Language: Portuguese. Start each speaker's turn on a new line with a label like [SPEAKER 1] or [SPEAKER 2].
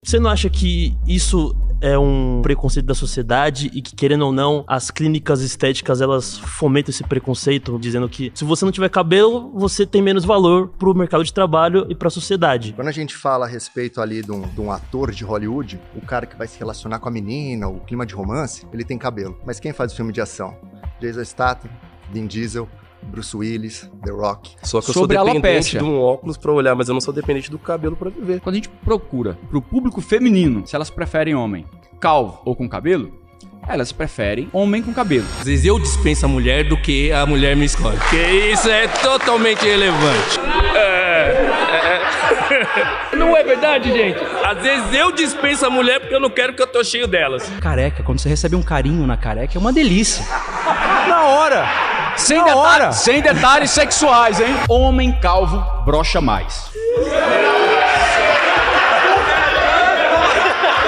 [SPEAKER 1] Você não acha que isso é um preconceito da sociedade e que, querendo ou não, as clínicas estéticas, elas fomentam esse preconceito, dizendo que se você não tiver cabelo, você tem menos valor pro mercado de trabalho e pra sociedade?
[SPEAKER 2] Quando a gente fala a respeito ali de um ator de Hollywood, o cara que vai se relacionar com a menina, o clima de romance, ele tem cabelo. Mas quem faz o filme de ação? Jason Statham, Vin Diesel, Bruce Willis, The Rock.
[SPEAKER 3] Só que eu sou dependente de um óculos pra olhar, mas eu não sou dependente do cabelo pra viver.
[SPEAKER 4] Quando a gente procura pro público feminino, se elas preferem homem calvo ou com cabelo, elas preferem homem com cabelo.
[SPEAKER 5] Às vezes eu dispenso a mulher do que a mulher me escolhe. Porque isso é totalmente irrelevante. Não é verdade, gente? Às vezes eu dispenso a mulher porque eu não quero que eu tô cheio delas.
[SPEAKER 6] Careca, quando você recebe um carinho na careca, é uma delícia.
[SPEAKER 4] Na hora! Sem detalhes sexuais, hein? Homem calvo brocha mais.